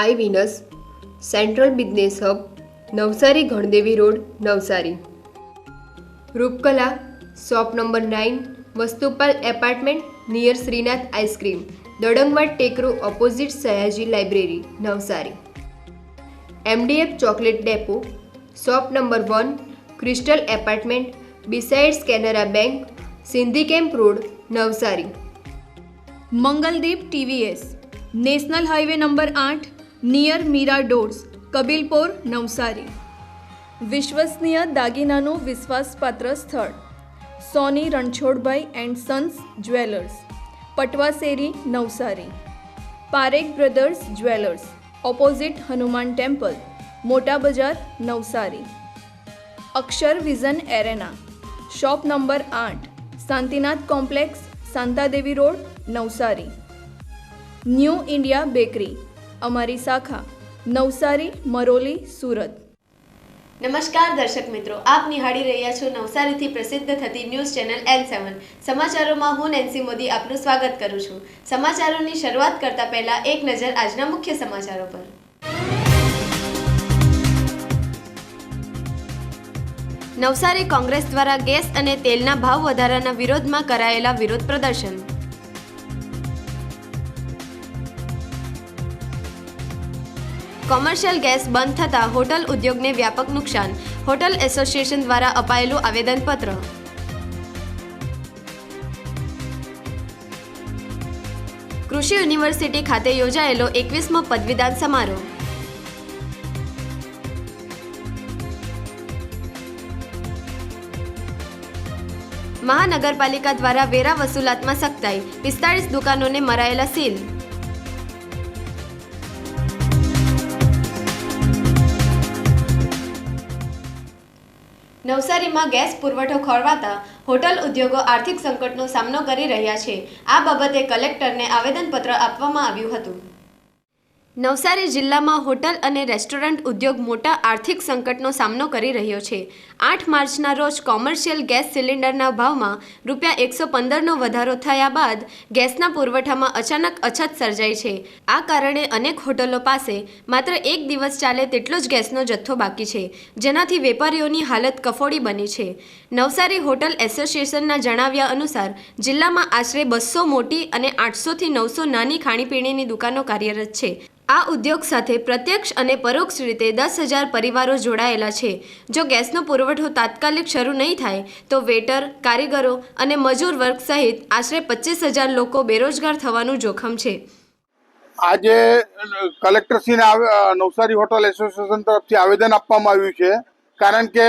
આઈ Venus, central business hub, Navsari Gandevi road, Navsari. Roopkala, shop number 9, Vastupal apartment near Shrinath ice cream, Dadangwad Tekro opposite Sayaji library, Navsari. MDF chocolate depot, shop number 1, crystal apartment besides Canara bank, Sindhi camp road, Navsari. Mangaldeep TVS, national highway number 8, near Meera doors, Kabilpor, Navsari. વિશ્વસનીય દાગીનાનું વિશ્વાસપાત્ર સ્થળ Soni Ranchhodbhai and sons jewellers, Patvasheri, Navsari. Parekh brothers jewellers, opposite Hanuman temple, Mota Bazar, Navsari. Akshar vision arena, shop number 8, Shantinath complex, Shantadevi road, Navsari. New India bakery, અમારી શાખા નવસારી, મરોલી, સુરત. નમસ્કાર દર્શક મિત્રો, આપ નિહાળી રહ્યા છો નવસારીથી પ્રસિદ્ધ થતી ન્યૂઝ ચેનલ N7 સમાચારોમાં. હું નેન્સી મોદી આપનું સ્વાગત કરું છું. સમાચારોની શરૂઆત કરતા પહેલા એક નજર આજના મુખ્ય સમાચારો પર. નવસારી કોંગ્રેસ દ્વારા ગેસ અને તેલના ભાવ વધારાના વિરોધમાં કરાયેલા વિરોધ પ્રદર્શન. કોમર્શિયલ ગેસ બંધ થતાં હોટલ ઉદ્યોગને વ્યાપક નુકસાન, હોટલ એસોસિએશન દ્વારા અપાયેલું આવેદનપત્ર. કૃષિ યુનિવર્સિટી ખાતે યોજાયેલો 21મો પદવીદાન સમારોહ. મહાનગરપાલિકા દ્વારા વેરા વસૂલાતમાં સખ્તાઈ, 45 દુકાનોને મરાયેલા સીલ. નવસારીમાં ગેસ પુરવઠો ખોરવાતા હોટલ ઉદ્યોગો આર્થિક સંકટનો સામનો કરી રહ્યા છે. આ બાબતે કલેક્ટરને આવેદનપત્ર આપવામાં આવ્યું હતું. નવસારી જિલ્લામાં હોટલ અને રેસ્ટોરન્ટ ઉદ્યોગ મોટા આર્થિક સંકટનો સામનો કરી રહ્યો છે. 8 માર્ચના રોજ કોમર્શિયલ ગેસ સિલિન્ડરના ભાવમાં ₹115નો વધારો થયા બાદ ગેસના પુરવઠામાં અચાનક અછત સર્જાઈ છે. આ કારણે અનેક હોટલો પાસે માત્ર એક દિવસ ચાલે તેટલો જ ગેસનો જથ્થો બાકી છે, જેનાથી વેપારીઓની હાલત કફોડી બની છે. નવસારી હોટલ એસોસિએશનના જણાવ્યા અનુસાર જિલ્લામાં આશરે 200 મોટી અને 800થી 900 નાની ખાણીપીણીની દુકાનો કાર્યરત છે. આ ઉદ્યોગ સાથે પ્રત્યક્ષ અને પરોક્ષ રીતે 10,000 પરિવારો જોડાયેલા છે. જો ગેસનો પુરવઠો તાત્કાલિક શરૂ નહીં થાય તો વેટર, કારીગરો અને મજૂર વર્ગ સહિત આશરે 25,000 લોકો બેરોજગાર થવાનું જોખમ છે. આજે કલેક્ટરશ્રીને નવસારી હોટલ એસોસિએશન તરફથી આવેદન આપવામાં આવ્યું છે, કારણ કે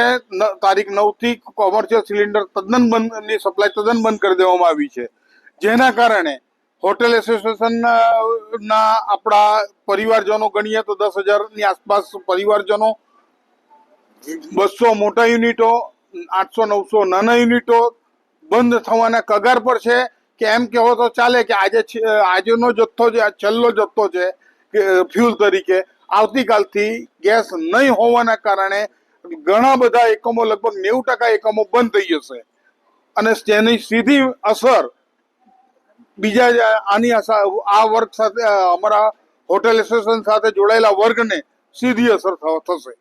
તારીખ 9થી કોમર્શિયલ સિલિન્ડર તદ્દન બંધની સપ્લાય તદ્દન બંધ કરી દેવામાં આવી છે, જેના કારણે હોટેલ એસોસિએશનના આપણા પરિવારજનો ગણીએ તો 10,000ની આસપાસ પરિવારજનો, 200 મોટા યુનિટો, 800-900 નાના યુનિટો બંધ થવાના કગાર પર છે. કે એમ કહેવો તો ચાલે કે આજનો જથ્થો જે છેલ્લો જથ્થો છે કે ફ્યુલ તરીકે આવતીકાલથી ગેસ નહીં હોવાના કારણે ઘણા બધા એકમો, લગભગ 90% એકમો બંધ થઈ જશે અને તેની સીધી અસર બીજા આ વર્ગ સાથે, અમારા હોટેલ એસોસિએશન સાથે જોડાયેલા વર્ગને સીધી અસર થશે.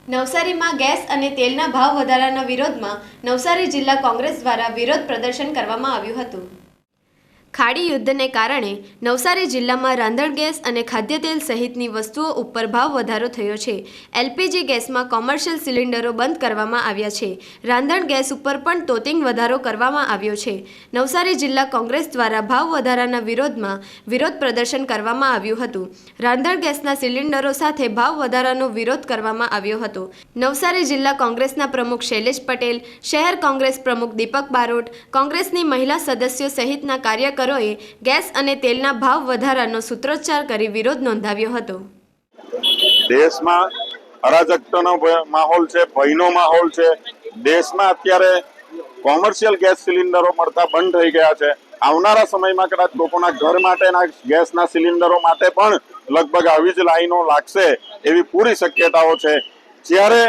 નવસારીમાં ગેસ અને તેલના ભાવ વધારાના વિરોધમાં નવસારી જિલ્લા કોંગ્રેસ દ્વારા વિરોધ પ્રદર્શન કરવામાં આવ્યું હતું. ખાડી યુદ્ધને કારણે નવસારી જિલ્લામાં રાંધણ ગેસ અને ખાદ્ય તેલ સહિતની વસ્તુઓ ઉપર ભાવ વધારો થયો છે. LPG ગેસમાં કોમર્શિયલ સિલિન્ડરો બંધ કરવામાં આવ્યા છે. રાંધણ ગેસ ઉપર પણ તોતિંગ વધારો કરવામાં આવ્યો છે. નવસારી જિલ્લા કોંગ્રેસ દ્વારા ભાવ વધારાના વિરોધમાં વિરોધ પ્રદર્શન કરવામાં આવ્યું હતું. રાંધણ ગેસના સિલિન્ડરો સાથે ભાવ વધારાનો વિરોધ કરવામાં આવ્યો હતો. નવસારી જિલ્લા કોંગ્રેસના પ્રમુખ શૈલેષ પટેલ, શહેર કોંગ્રેસ પ્રમુખ દીપક બારોટ, કોંગ્રેસની મહિલા સદસ્યો સહિતના કાર્યકરો ગેસ અને તેલના ભાવ વધારાનો સૂત્રોચ્ચાર કરી વિરોધ નોંધાવ્યો હતો. દેશમાં અરાજકતાનો માહોલ છે, ભયનો માહોલ છે. દેશમાં અત્યારે કોમર્શિયલ ગેસ સિલિન્ડરો મળતા બંધ થઈ ગયા છે. આવનારા સમયમાં કદાચ લોકોના ઘર માટેના ગેસના સિલિન્ડરો માટે પણ લગભગ આવી જ લાઈનો લાગશે એવી પૂરી શક્યતાઓ છે. જ્યારે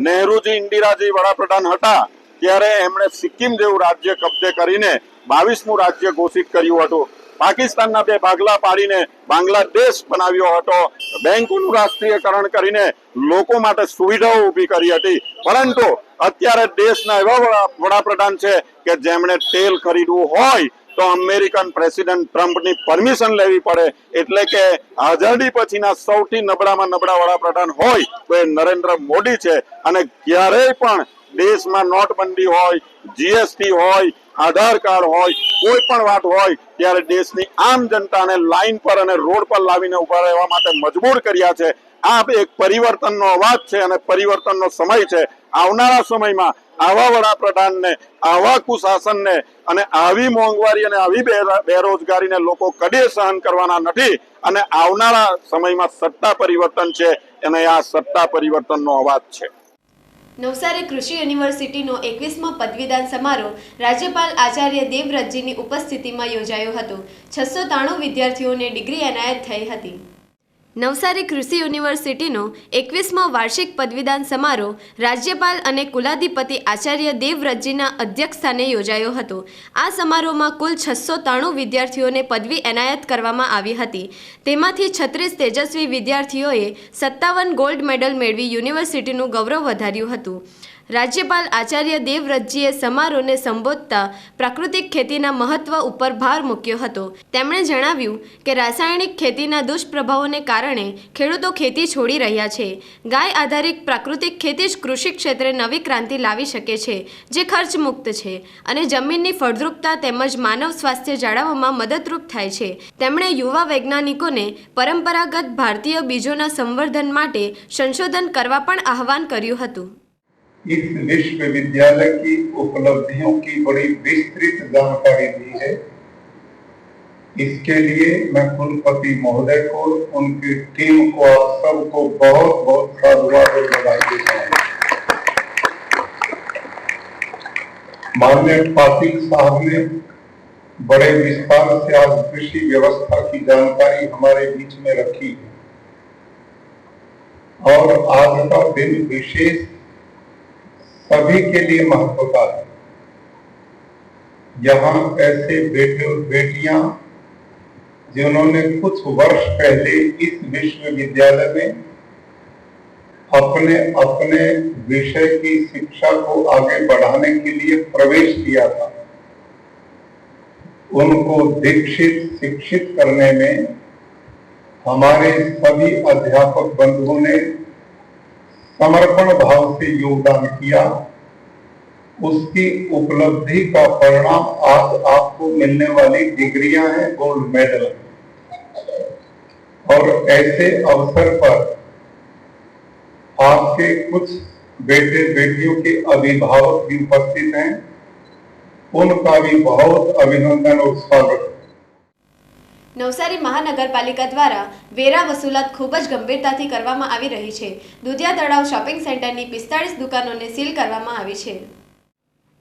નહેરુજી, ઇન્દિરાજી વડાપ્રધાન હતા ત્યારે એમણે સિક્કિમ જેવું રાજ્ય કબજે કરીને 22મું રાજ્ય ઘોષિત કર્યું હતું. પાકિસ્તાનના બે ભાગલા પાડીને બાંગ્લાદેશ બનાવ્યો હતો, બેંકોનું રાષ્ટ્રીયકરણ કરીને લોકો માટે સુવિધાઓ ઊભી કરી હતી, પરંતુ અત્યારે દેશના એવા વડાપ્રધાન છે કે જેમણે તેલ ખરીદવું હોય તો અમેરિકન પ્રેસિડેન્ટ ટ્રમ્પની પરમિશન લેવી પડે, એટલે કે આઝાદી પછીના સૌથી નબળામાં નબળા વડાપ્રધાન હોય તો એ નરેન્દ્ર મોદી છે. અને ક્યારેય પણ દેશમાં નોટબંધી હોય, જીએસટી હોય, આધાર કાર્ડ હોય, કોઈ પણ વાત હોય ત્યારે દેશની આમ જનતાને લાઈન પર અને રોડ પર લાવીને ઉભા રહેવા માટે મજબૂર કર્યા છે. આ એક પરિવર્તનનો અવાજ છે અને પરિવર્તનનો સમય છે. આવનારા સમયમાં આવા વડાપ્રધાનને, આવા કુશાસનને અને આવી મોંઘવારી અને આવી બેરોજગારીને લોકો કદી સહન કરવાના નથી. અને આવનારા સમયમાં સત્તા પરિવર્તન છે અને આ સત્તા પરિવર્તનનો અવાજ છે. નવસારી કૃષિ યુનિવર્સિટીનો 21મો પદવીદાન સમારોહ રાજ્યપાલ આચાર્ય દેવવ્રતજીની ઉપસ્થિતિમાં યોજાયો હતો. 693 વિદ્યાર્થીઓને ડિગ્રી એનાયત થઈ હતી. નવસારી કૃષિ યુનિવર્સિટીનો 21મો વાર્ષિક પદવીદાન સમારોહ રાજ્યપાલ અને કુલાધિપતિ આચાર્ય દેવવ્રતજીના અધ્યક્ષસ્થાને યોજાયો હતો. આ સમારોહમાં કુલ 693 વિદ્યાર્થીઓને પદવી એનાયત કરવામાં આવી હતી. તેમાંથી 36 તેજસ્વી વિદ્યાર્થીઓએ 57 ગોલ્ડ મેડલ મેળવી યુનિવર્સિટીનું ગૌરવ વધાર્યું હતું. રાજ્યપાલ આચાર્ય દેવવ્રતજીએ સમારોહને સંબોધતા પ્રાકૃતિક ખેતીના મહત્વ ઉપર ભાર મૂક્યો હતો. તેમણે જણાવ્યું કે રાસાયણિક ખેતીના દુષ્પ્રભાવોને કારણે ખેડૂતો ખેતી છોડી રહ્યા છે. ગાય આધારિત પ્રાકૃતિક ખેતી જ કૃષિ ક્ષેત્રે નવી ક્રાંતિ લાવી શકે છે, જે ખર્ચ મુક્ત છે અને જમીનની ફળદ્રુપતા તેમજ માનવ સ્વાસ્થ્ય જાળવવામાં મદદરૂપ થાય છે. તેમણે યુવા વૈજ્ઞાનિકોને પરંપરાગત ભારતીય બીજોના સંવર્ધન માટે સંશોધન કરવા પણ આહવાન કર્યું હતું. इस विश्वविद्यालय की उपलब्धियों की बड़ी विस्तृत जानकारी दी है. इसके लिए मैं कुलपति महोदय को, उनकी टीम को, आप सबको बहुत बहुत साधुवाद और बधाई देता हूँ. माननीय पाटिल साहब ने बड़े विस्तार से आज कृषि व्यवस्था की जानकारी हमारे बीच में रखी है और आज का दिन विशेष सभी के लिए महत्व का है. यहाँ ऐसे बेटे और बेटियां जिन्होंने कुछ वर्ष पहले इस विश्वविद्यालय में अपने अपने विषय की शिक्षा को आगे बढ़ाने के लिए प्रवेश किया था, उनको दीक्षित शिक्षित करने में हमारे सभी अध्यापक बंधुओं ने समर्पण भाव से योगदान किया. उसकी उपलब्धि का परिणाम आज आपको मिलने वाली डिग्रियां हैं, गोल्ड मेडल. और ऐसे अवसर पर आपके कुछ बेटे बेटियों के अभिभावक भी उपस्थित हैं, उनका भी बहुत अभिनंदन और स्वागत. નવસારી મહાનગરપાલિકા દ્વારા વેરા વસૂલાત ખૂબ જ ગંભીરતાથી કરવામાં આવી રહી છે. દુધિયા તળાવ શોપિંગ સેન્ટરની 45 દુકાનોને સીલ કરવામાં આવી છે.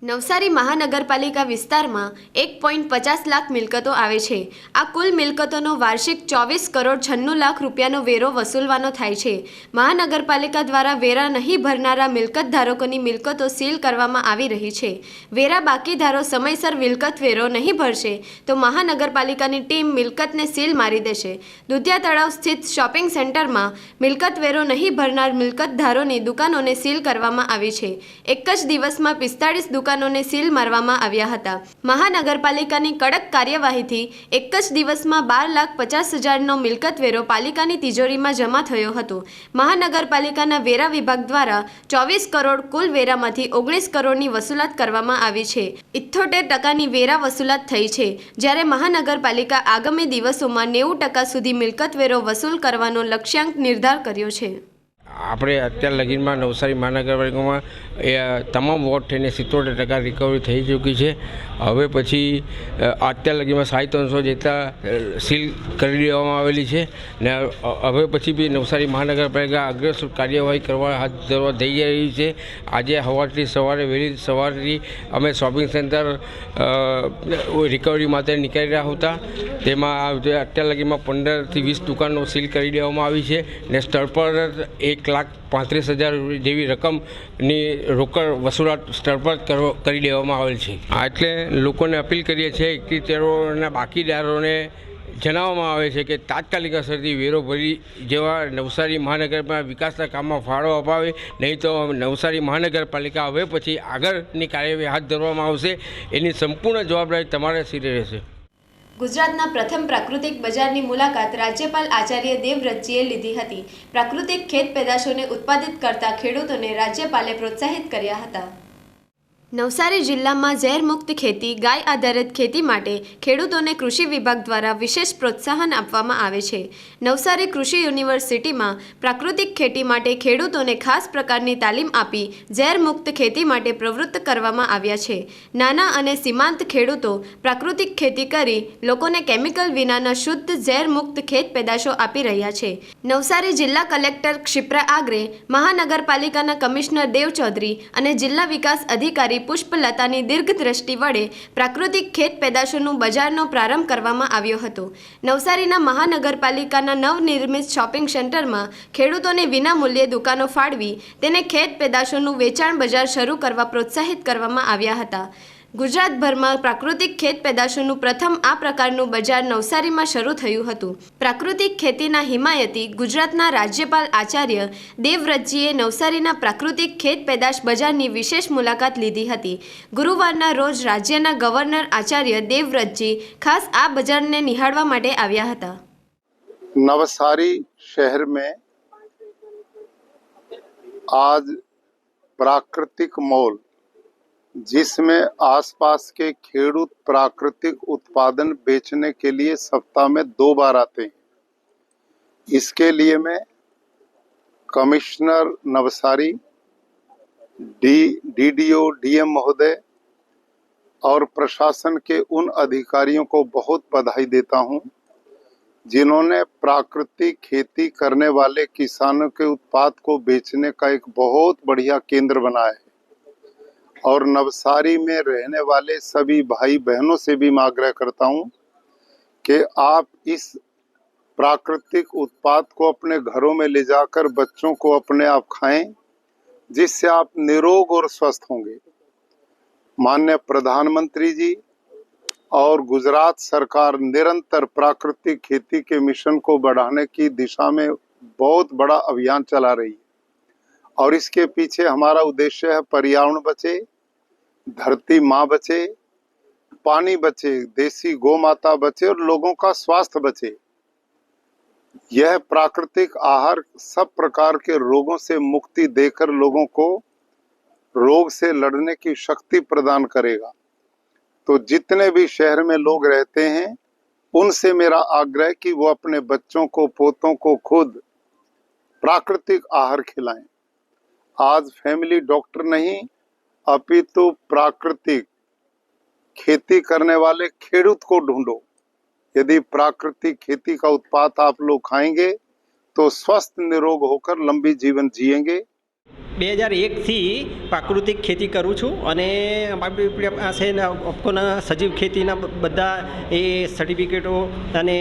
નવસારી મહાનગરપાલિકા વિસ્તારમાં 1.50 લાખ મિલકતો આવે છે. આ કુલ મિલકતોનો વાર્ષિક 24 કરોડ 96 લાખ રૂપિયાનો વેરો વસૂલવાનો થાય છે. મહાનગરપાલિકા દ્વારા વેરા નહીં ભરનારા મિલકત ધારકોની મિલકતો સીલ કરવામાં આવી રહી છે. વેરા બાકીદારો સમયસર મિલકત વેરો નહીં ભરશે તો મહાનગરપાલિકાની ટીમ મિલકતને સીલ મારી દેશે. દુધિયા તળાવ સ્થિત શોપિંગ સેન્ટરમાં મિલકત વેરો નહીં ભરનાર મિલકતધારોની દુકાનોને સીલ કરવામાં આવી છે. એક જ દિવસમાં 45 દુકાનોને સીલ મારવામાં આવ્યા હતા. મહાનગરપાલિકાની કડક કાર્યવાહીથી એક જ દિવસમાં 12,50,000નો મિલકત વેરો પાલિકાની તિજોરીમાં જમા થયો હતો. મહાનગરપાલિકાના વેરા વિભાગ દ્વારા 24 કરોડ કુલ વેરામાંથી 19 કરોડની વસૂલાત કરવામાં આવી છે. 78% વેરા વસૂલાત થઈ છે, જ્યારે મહાનગરપાલિકા આગામી દિવસોમાં 90% સુધી મિલકત વેરો વસૂલ કરવાનો લક્ષ્યાંક નિર્ધાર કર્યો છે. આપણે અત્યાર લગીનમાં નવસારી મહાનગરપાલિકામાં તમામ વોર્ડ થઈને 77% રિકવરી થઈ ચૂકી છે. હવે પછી અત્યાર લગીમાં 350 જેટલા સીલ કરી દેવામાં આવેલી છે ને હવે પછી બી નવસારી મહાનગરપાલિકા અગ્રેસર કાર્યવાહી કરવા હાથ ધરવા થઈ રહી છે. આજે વહેલી સવારથી અમે શોપિંગ સેન્ટર રિકવરી માટે નીકળી રહ્યા હતા. તેમાં અત્યાર લગીમાં 15 થી 20 દુકાનો સીલ કરી દેવામાં આવી છે ને સ્થળ પર 1 1,35,000 જેવી રકમની રોકડ વસૂલાત સ્તરપાર કરી દેવામાં આવેલ છે. એટલે લોકોને અપીલ કરીએ છીએ કે તેઓના બાકીદારોને જણાવવામાં આવે છે કે તાત્કાલિક અસરથી વેરો ભરી જેવા નવસારી મહાનગરમાં વિકાસના કામમાં ફાળો અપાવે, નહીં તો નવસારી મહાનગરપાલિકા હવે પછી આગળની કાર્યવાહી હાથ ધરવામાં આવશે. એની સંપૂર્ણ જવાબદારી તમારા સિરે રહેશે. ગુજરાતના પ્રથમ પ્રાકૃતિક બજારની મુલાકાત રાજ્યપાલ આચાર્ય દેવવ્રતજીએ લીધી હતી. પ્રાકૃતિક ખેત પેદાશોને ઉત્પાદિત કરતા ખેડૂતોને રાજ્યપાલે પ્રોત્સાહિત કર્યા હતા. નવસારી જિલ્લામાં ઝેરમુક્ત ખેતી, ગાય આધારિત ખેતી માટે ખેડૂતોને કૃષિ વિભાગ દ્વારા વિશેષ પ્રોત્સાહન આપવામાં આવે છે. નવસારી કૃષિ યુનિવર્સિટીમાં પ્રાકૃતિક ખેતી માટે ખેડૂતોને ખાસ પ્રકારની તાલીમ આપી ઝેરમુક્ત ખેતી માટે પ્રવૃત્ત કરવામાં આવ્યા છે. નાના અને સીમાંત ખેડૂતો પ્રાકૃતિક ખેતી કરી લોકોને કેમિકલ વિનાના શુદ્ધ ઝેરમુક્ત ખેત પેદાશો આપી રહ્યા છે. નવસારી જિલ્લા કલેક્ટર ક્ષિપ્રા આગરે, મહાનગરપાલિકાના કમિશનર દેવ ચૌધરી અને જિલ્લા વિકાસ અધિકારી પુષ્પલતાની દીર્ઘદ્રષ્ટિ વડે પ્રાકૃતિક ખેત પેદાશોનું બજારનો પ્રારંભ કરવામાં આવ્યો હતો. નવસારીના મહાનગરપાલિકાના નવનિર્મિત શોપિંગ સેન્ટરમાં ખેડૂતોને વિનામૂલ્યે દુકાનો ફાળવી તેને ખેત પેદાશોનું વેચાણ બજાર શરૂ કરવા પ્રોત્સાહિત કરવામાં આવ્યા હતા. ગુજરાતભરમાં પ્રાકૃતિક ખેત પેદાશોનું પ્રથમ આ પ્રકારનું બજાર નવસારીમાં શરૂ થયું હતું. પ્રાકૃતિક ખેતીના હિમાયતી ગુજરાતના રાજ્યપાલ આચાર્ય દેવવ્રતજીએ નવસારીના પ્રાકૃતિક ખેત પેદાશ બજારની વિશેષ મુલાકાત લીધી હતી. ગુરુવારના રોજ રાજ્યના ગવર્નર આચાર્ય દેવવ્રતજી ખાસ આ બજારને નિહાળવા માટે આવ્યા હતા. नवसारी शहर में आज प्राकृतिक मॉल, जिसमें आसपास के खेडूत प्राकृतिक उत्पादन बेचने के लिए सप्ताह में 2 बार आते हैं. इसके लिए मैं कमिश्नर नवसारी, डीडीओ, डीएम महोदय और प्रशासन के उन अधिकारियों को बहुत बधाई देता हूं जिन्होंने प्राकृतिक खेती करने वाले किसानों के उत्पाद को बेचने का एक बहुत बढ़िया केंद्र बनाया है. और नवसारी में रहने वाले सभी भाई बहनों से भी मैं आग्रह करता हूं कि आप इस प्राकृतिक उत्पाद को अपने घरों में ले जाकर बच्चों को अपने आप खाएं, जिससे आप निरोग और स्वस्थ होंगे. माननीय प्रधानमंत्री जी और गुजरात सरकार निरंतर प्राकृतिक खेती के मिशन को बढ़ाने की दिशा में बहुत बड़ा अभियान चला रही है. और इसके पीछे हमारा उद्देश्य है पर्यावरण बचे, धरती माँ बचे, पानी बचे, देसी गौ माता बचे और लोगों का स्वास्थ्य बचे. यह प्राकृतिक आहार सब प्रकार के रोगों से मुक्ति देकर लोगों को रोग से लड़ने की शक्ति प्रदान करेगा. तो जितने भी शहर में लोग रहते हैं उनसे मेरा आग्रह कि वो अपने बच्चों को, पोतों को खुद प्राकृतिक आहार खिलाएं. आज फैमिली डॉक्टर नहीं अपितु प्राकृतिक खेती करने वाले खेडूत को ढूंढो. यदि प्राकृतिक खेती का उत्पाद आप लोग खाएंगे तो स्वस्थ निरोग होकर लंबी जीवन जिएंगे. 2001થી પ્રાકૃતિક ખેતી કરું છું અને અમારી પાસે ઓપ્કોના સજીવ ખેતીના બધા એ સર્ટિફિકેટો અને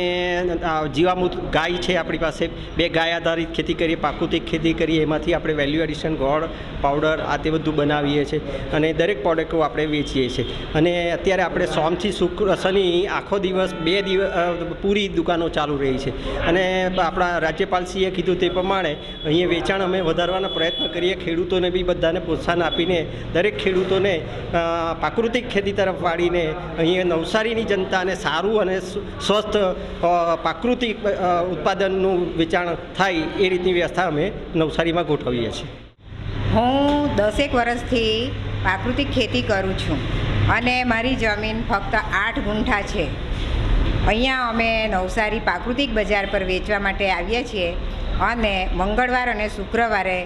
જીવામૃત ગાય છે આપણી પાસે. 2 ગાય આધારિત ખેતી કરીએ, પ્રાકૃતિક ખેતી કરીએ, એમાંથી આપણે વેલ્યુ એડિશન ગોળ પાવડર આ તે બધું બનાવીએ છીએ અને દરેક પ્રોડક્ટો આપણે વેચીએ છીએ. અને અત્યારે આપણે સોમથી શુક્ર શનિ આખો દિવસ 2 દિવસ પૂરી દુકાનો ચાલુ રહી છે. અને આપણા રાજ્યપાલશ્રીએ કીધું તે પ્રમાણે અહીંયા વેચાણ અમે વધારવાના પ્રયત્ન કરીએ. ખેડૂતોને બી બધાને પ્રોત્સાહન આપીને દરેક ખેડૂતોને પ્રાકૃતિક ખેતી તરફ વાળીને અહીંયા નવસારીની જનતાને સારું અને સ્વસ્થ પ્રાકૃતિક ઉત્પાદનનું વેચાણ થાય એ રીતની વ્યવસ્થા અમે નવસારીમાં ગોઠવીએ છીએ. હું 10 વર્ષથી પ્રાકૃતિક ખેતી કરું છું અને મારી જમીન ફક્ત 8 ગુંઠા છે. અહીંયા અમે નવસારી પ્રાકૃતિક બજાર પર વેચવા માટે આવ્યા છીએ અને મંગળવાર અને શુક્રવારે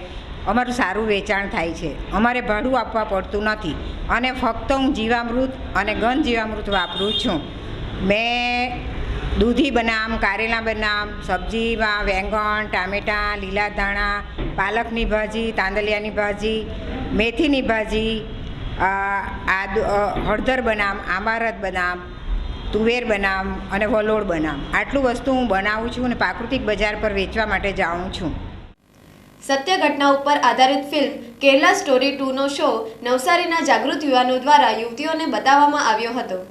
અમારું સારું વેચાણ થાય છે. અમારે ભાડું આપવા પડતું નથી અને ફક્ત હું જીવામૃત અને ઘન જીવામૃત વાપરું છું. મેં દૂધી બનામ, કારેલા બનામ, સબ્જીમાં વેંગણ, ટામેટાં, લીલા ધાણા, પાલકની ભાજી, તાંદલિયાની ભાજી, મેથીની ભાજી, આદુ, હળદર બનામ, આમારત બનામ, તુવેર બનામ અને વલોળ બનામ આટલું વસ્તુ હું બનાવું છું અને પ્રાકૃતિક બજાર પર વેચવા માટે જાઉં છું. સત્ય ઘટના ઉપર આધારિત ફિલ્મ કેરલા સ્ટોરી 2નો શો નવસારીના જાગૃત યુવાનો દ્વારા યુવતીઓને બતાવવામાં આવ્યો હતો.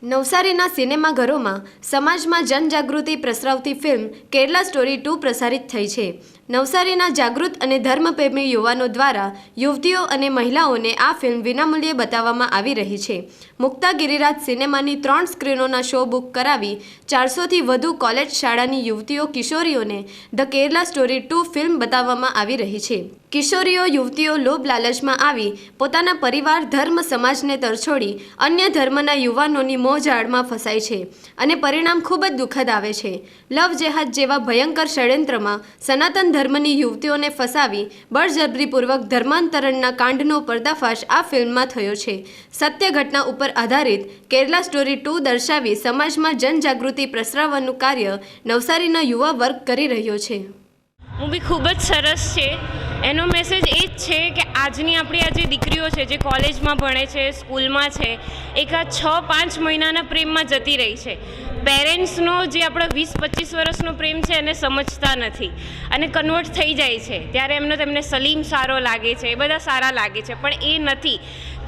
નવસારીના સિનેમાઘરોમાં સમાજમાં જનજાગૃતિ પ્રસરાવતી ફિલ્મ કેરલા સ્ટોરી 2 પ્રસારિત થઈ છે. નવસારીના જાગૃત અને ધર્મપ્રેમી યુવાનો દ્વારા યુવતીઓ અને મહિલાઓને આ ફિલ્મ વિનામૂલ્યે બતાવવામાં આવી રહી છે. મુક્તા ગિરિરાજ સિનેમાની 3 સ્ક્રીનોના શો બુક કરાવી 400થી વધુ કોલેજ શાળાની યુવતીઓ કિશોરીઓને ધ કેરલા સ્ટોરી 2 ફિલ્મ બતાવવામાં આવી રહી છે. કિશોરીઓ યુવતીઓ લોભ લાલચમાં આવી પોતાના પરિવાર ધર્મ સમાજને તરછોડી અન્ય ધર્મના યુવાનોની મોહજાળમાં ફસાય છે અને પરિણામ ખૂબ જ દુઃખદ આવે છે. લવ જેહાદ જેવા ભયંકર ષડયંત્રમાં સનાતન ધર્મની યુવતીઓને ફસાવી બળજબરીપૂર્વક ધર્માંતરણના કાંડનો પર્દાફાશ આ ફિલ્મમાં થયો છે. સત્ય ઘટના ઉપર આધારિત કેરલા સ્ટોરી 2 દર્શાવી સમાજમાં જનજાગૃતિ પ્રસરાવવાનું કાર્ય નવસારીના યુવા વર્ગ કરી રહ્યો છે. મૂવી ખૂબ જ સરસ છે. એનો મેસેજ એ જ છે કે આજની આપણી આ જે દીકરીઓ છે જે કોલેજમાં ભણે છે, સ્કૂલમાં છે, એક આ 6-5 મહિનાના પ્રેમમાં જતી રહી છે. પેરેન્ટ્સનો જે આપણા 20-25 વર્ષનો પ્રેમ છે એને સમજતા નથી અને કન્વર્ટ થઈ જાય છે ત્યારે તેમને સલીમ સારો લાગે છે, એ બધા સારા લાગે છે, પણ એ નથી.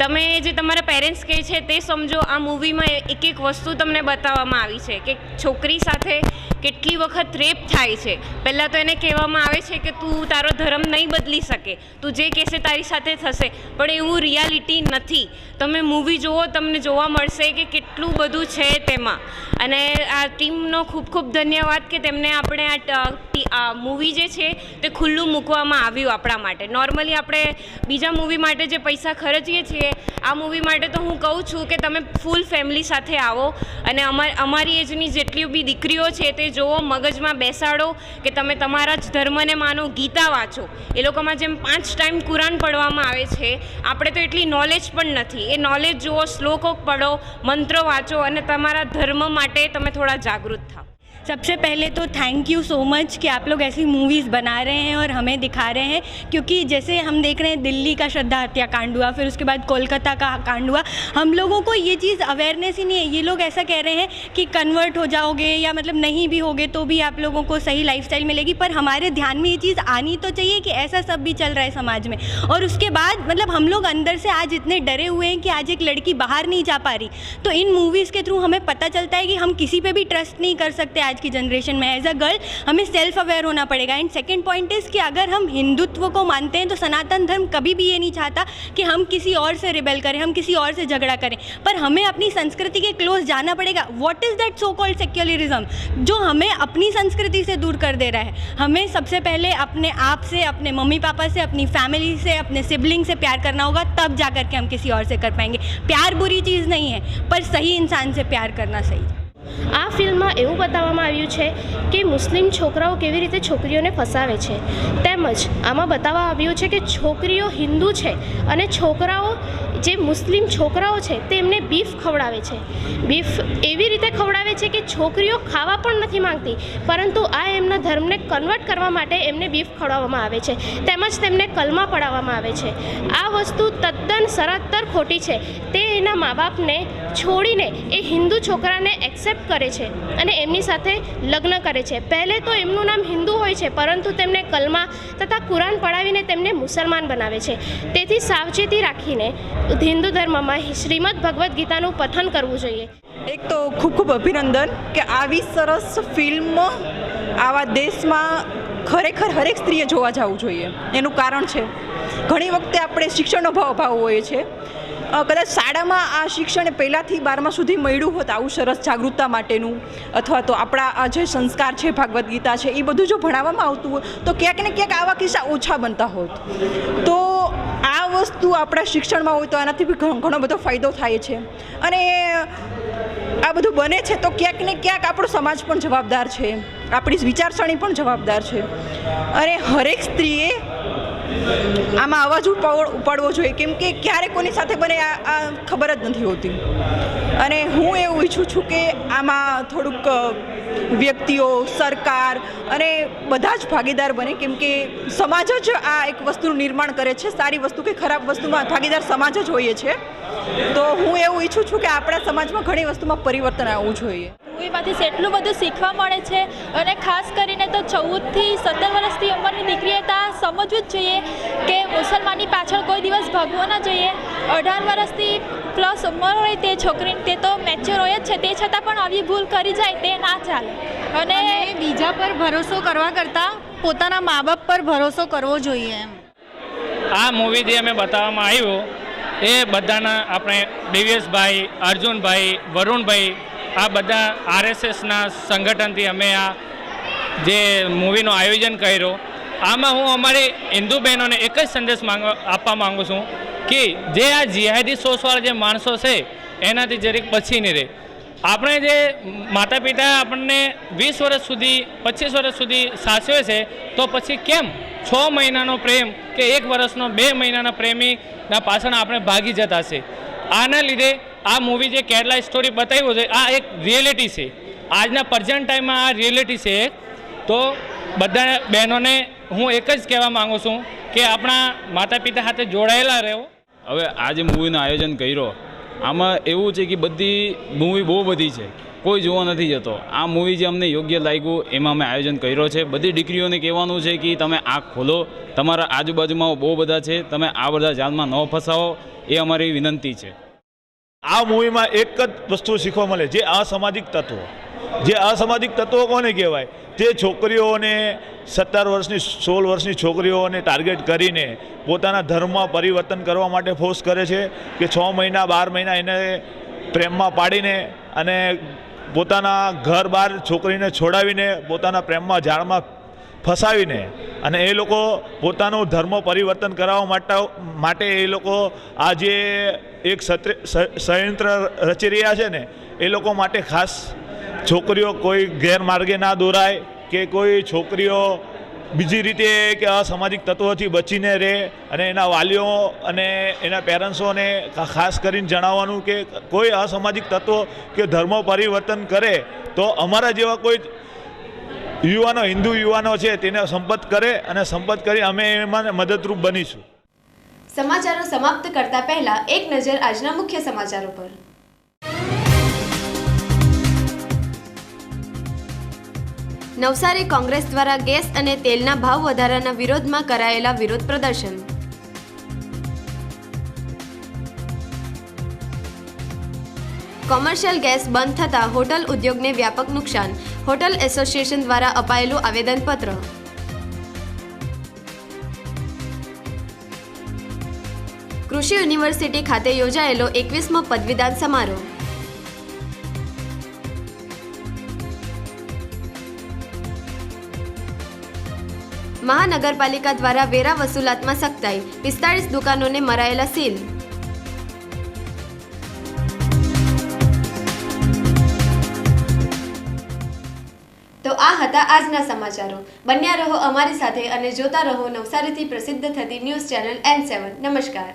તમે જે તમારા પેરેન્ટ્સ કહે છે તે સમજો. આ મૂવીમાં એક વસ્તુ તમને બતાવવામાં આવી છે કે છોકરી સાથે કેટલી વખત રેપ થાય છે. પહેલાં તો એને કહેવામાં આવે છે કે તું તારો ધર્મ નહીં બદલી શકે, તું જે કહેશે તારી સાથે થશે, પણ એવું રિયાલિટી નથી. તમે મૂવી જુઓ, તમને જોવા મળશે કે કેટલું બધું છે તેમાં. અને આ ટીમનો ખૂબ ખૂબ ધન્યવાદ કે તેમને આપણે આ મૂવી જે છે તે ખુલ્લું મૂકવામાં આવ્યું આપણા માટે. નોર્મલી આપણે બીજા મૂવી માટે જે પૈસા ખર્ચીએ છીએ, આ મૂવી માટે તો હું કહું છું કે તમે ફૂલ ફેમિલી સાથે આવો અને અમારી એજની જેટલી બી દીકરીઓ છે તે જોવો, મગજમાં બેસાડો કે તમે તમારા જ ધર્મને માનો, ગીતા વાંચો. એ લોકોમાં જેમ 5 ટાઈમ કુરાન પઢવામાં આવે છે, આપણે તો એટલી નોલેજ પણ નથી. એ નોલેજ જુઓ, શ્લોકો પढ़ो, મંત્રો વાંચો અને તમારા ધર્મ માટે તમે थोड़ा जागरूक था. सबसे पहले तो थैंक यू सो मच कि आप लोग ऐसी मूवीज़ बना रहे हैं और हमें दिखा रहे हैं, क्योंकि जैसे हम देख रहे हैं दिल्ली का श्रद्धा हत्या कांड हुआ, फिर उसके बाद कोलकाता का कांड हुआ. हम लोगों को ये चीज़ अवेयरनेस ही नहीं है. ये लोग ऐसा कह रहे हैं कि कन्वर्ट हो जाओगे या मतलब नहीं भी होगे तो भी आप लोगों को सही लाइफस्टाइल मिलेगी, पर हमारे ध्यान में ये चीज़ आनी तो चाहिए कि ऐसा सब भी चल रहा है समाज में. और उसके बाद मतलब हम लोग अंदर से आज इतने डरे हुए हैं कि आज एक लड़की बाहर नहीं जा पा रही, तो इन मूवीज़ के थ्रू हमें पता चलता है कि हम किसी पे भी ट्रस्ट नहीं कर सकते आज की जनरेशन में. एज अ गर्ल हमें सेल्फ अवेयर होना पड़ेगा. एंड सेकंड पॉइंट इज़ कि अगर हम हिंदुत्व को मानते हैं तो सनातन धर्म कभी भी ये नहीं चाहता कि हम किसी और से रिबेल करें, हम किसी और से झगड़ा करें, पर हमें अपनी संस्कृति के क्लोज जाना पड़ेगा. What is that so called secularism जो हमें अपनी संस्कृति से दूर कर दे रहा है. हमें सबसे पहले अपने आप से, अपने मम्मी पापा से, अपनी फैमिली से, अपने सिबलिंग से प्यार करना होगा, तब जा कर के हम किसी और से कर पाएंगे. प्यार बुरी चीज़ नहीं है, पर सही इंसान से प्यार करना सही. આ ફિલ્મમાં એવું બતાવવામાં આવ્યું છે કે મુસ્લિમ છોકરાઓ કેવી રીતે છોકરીઓને ફસાવે છે, તેમજ આમાં બતાવવામાં આવ્યું છે કે છોકરીઓ હિન્દુ છે અને છોકરાઓ જે મુસ્લિમ છોકરાઓ છે તેમને બીફ ખવડાવે છે. બીફ એવી રીતે ખવડાવે છે કે છોકરીઓ ખાવા પણ નથી માંગતી, પરંતુ આ એમના ધર્મને કન્વર્ટ કરવા માટે એમને બીફ ખવડાવવામાં આવે છે, તેમજ તેમને કલમા પડાવવામાં આવે છે. આ વસ્તુ તદ્દન સરાસર ખોટી છે. તે એના મા બાપને છોડીને એ હિન્દુ છોકરાને એક્સેપ્ટ કરે છે અને એમની સાથે લગ્ન કરે છે. પહેલે તો એમનું નામ હિન્દુ હોય છે, પરંતુ તેમને કલમા તથા કુરાન પઢાવીને તેમને મુસલમાન બનાવે છે. તેથી સાવચેતી રાખીને હિન્દુ ધર્મમાં શ્રીમદ ભગવદ્ ગીતાનું પઠન કરવું જોઈએ. એક તો ખૂબ ખૂબ અભિનંદન કે આવી સરસ ફિલ્મ આવા દેશમાં ખરેખર હરેક સ્ત્રીએ જોવા જવું જોઈએ. એનું કારણ છે ઘણી વખતે આપણે શિક્ષણનો અભાવ હોય છે. કદાચ શાળામાં આ શિક્ષણ પહેલાંથી 12મા સુધી મળ્યું હોત આવું સરસ જાગૃતતા માટેનું, અથવા તો આપણા આ જે સંસ્કાર છે, ભાગવદ્ ગીતા છે, એ બધું જો ભણાવવામાં આવતું હોય તો ક્યાંક ને ક્યાંક આવા કિસ્સા ઓછા બનતા હોત. તો આ વસ્તુ આપણા શિક્ષણમાં હોય તો આનાથી બી ઘણો બધો ફાયદો થાય છે. અને આ બધું બને છે તો ક્યાંક ને ક્યાંક આપણો સમાજ પણ જવાબદાર છે, આપણી વિચારસરણી પણ જવાબદાર છે. અને હરેક સ્ત્રીએ આમાં અવાજ ઉપાડવો જોઈએ, કેમ કે ક્યારે કોની સાથે બને આ ખબર જ નથી હોતી. અને હું એવું ઈચ્છું છું કે આમાં થોડુંક વ્યક્તિઓ, સરકાર અને બધા જ ભાગીદાર બને, કેમ કે સમાજ જ આ એક વસ્તુનું નિર્માણ કરે છે. સારી વસ્તુ કે ખરાબ વસ્તુમાં ભાગીદાર સમાજ જ હોઈએ છે. તો હું એવું ઈચ્છું છું કે આપણા સમાજમાં ઘણી વસ્તુમાં પરિવર્તન આવવું જોઈએ. મૂવીમાંથી એટલું બધું શીખવા મળે છે અને ખાસ કરીને તો 14 થી 17 વર્ષની ઉંમરની દીકરીએ તો આ સમજવું જ જોઈએ કે મુસલમાનની પાછળ કોઈ દિવસ ભાગવો ના જોઈએ. 18 વર્ષથી પ્લસ ઉંમર હોય તે છોકરીને તે તો મેચ્યોર હોય જ છે, તે છતાં પણ આવી ભૂલ કરી જાય તે ના ચાલે. અને બીજા પર ભરોસો કરવા કરતાં પોતાના મા બાપ પર ભરોસો કરવો જોઈએ એમ. આ મૂવી જે અમે બતાવવામાં આવ્યું એ બધાના આપણે દિવ્યેશભાઈ, અર્જુનભાઈ, વરુણભાઈ આ બધા RSSના સંગઠનથી અમે આ જે મૂવીનું આયોજન કર્યું. આમાં હું અમારી હિન્દુ બહેનોને એક જ સંદેશ આપવા માગું છું કે જે આ જિહાદી સોચવાળા જે માણસો છે એનાથી જરીક પછી નહીં રહે. આપણે જે માતા પિતા આપણને 20 વર્ષ સુધી 25 વર્ષ સુધી સાચવે છે તો પછી કેમ 6 મહિનાનો પ્રેમ કે 1 વર્ષનો 2 મહિનાના પ્રેમીના પાછળ આપણે ભાગી જતા છે. આના લીધે આ મૂવી જે કેરલા સ્ટોરી બતાવ્યું છે આ એક રિયાલિટી છે. આજના પ્રેઝન્ટ ટાઈમમાં આ રિયાલિટી છે. તો બધા બહેનોને હું એક જ કહેવા માગું છું કે આપણા માતા પિતા સાથે જોડાયેલા રહો. હવે આ જે મૂવીનું આયોજન કર્યો આમાં એવું છે કે બધી મૂવી બહુ બધી છે, કોઈ જોવા નથી જતો. આ મૂવી જે અમને યોગ્ય લાગ્યું એમાં અમે આયોજન કર્યો છે. બધી દીકરીઓને કહેવાનું છે કે તમે આંખ ખોલો, તમારા આજુબાજુમાં બહુ બધા છે, તમે આ બધા જાલમાં ન ફસાવો એ અમારી વિનંતી છે. આ મૂવીમાં એક જ વસ્તુ શીખવા મળે, જે અસામાજિક તત્વો કોને કહેવાય? તે છોકરીઓને 17 વર્ષની 16 વર્ષની છોકરીઓને ટાર્ગેટ કરીને પોતાના ધર્મમાં પરિવર્તન કરવા માટે ફોર્સ કરે છે કે 6 મહિના 12 મહિના એને પ્રેમમાં પાડીને અને પોતાના ઘર બહાર છોકરીને છોડાવીને પોતાના પ્રેમમાં જાળમાં ફસાવીને અને એ લોકો પોતાનું ધર્મ પરિવર્તન કરાવવા માટે એ લોકો આ જે એક ષડયંત્ર રચી રહ્યા છે ને એ લોકો માટે ખાસ છોકરીઓ કોઈ ગેરમાર્ગે ના દોરાય કે કોઈ છોકરીઓ બીજી રીતે કે અસામાજિક તત્વોથી બચીને રહે. અને એના વાલીઓ અને એના પેરેન્ટ્સોને ખાસ કરીને જણાવવાનું કે કોઈ અસામાજિક તત્વો કે ધર્મ પરિવર્તન કરે તો અમારા જેવા કોઈ યુવાનો, હિન્દુ યુવાનો છે તેને સંપર્ક કરે અને સંપર્ક કરી અમે એમાં મદદરૂપ બનીશું. સમાચારો સમાપ્ત કરતા પહેલા એક નજર આજના મુખ્ય સમાચારો પર. નવસારી કોંગ્રેસ દ્વારા ગેસ અને તેલના ભાવ વધારાના વિરોધમાં કરાયેલા વિરોધ પ્રદર્શન. કોમર્શિયલ ગેસ બંધ થતાં હોટલ ઉદ્યોગને વ્યાપક નુકસાન, હોટલ એસોસિએશન દ્વારા અપાયેલું આવેદનપત્ર. કૃષિ યુનિવર્સિટી ખાતે યોજાયેલો 21મો પદવીદાન સમારોહ. મહાનગરપાલિકા દ્વારા વેરા વસૂલાતમાં સખ્તાઈ, 45 દુકાનોને મરાયેલા સીલ. તો આ હતા આજના સમાચારો. બન્યા રહો અમારી સાથે અને જોતા રહો નવસારીથી પ્રસિદ્ધ થતી ન્યૂઝ ચેનલ N7. નમસ્કાર.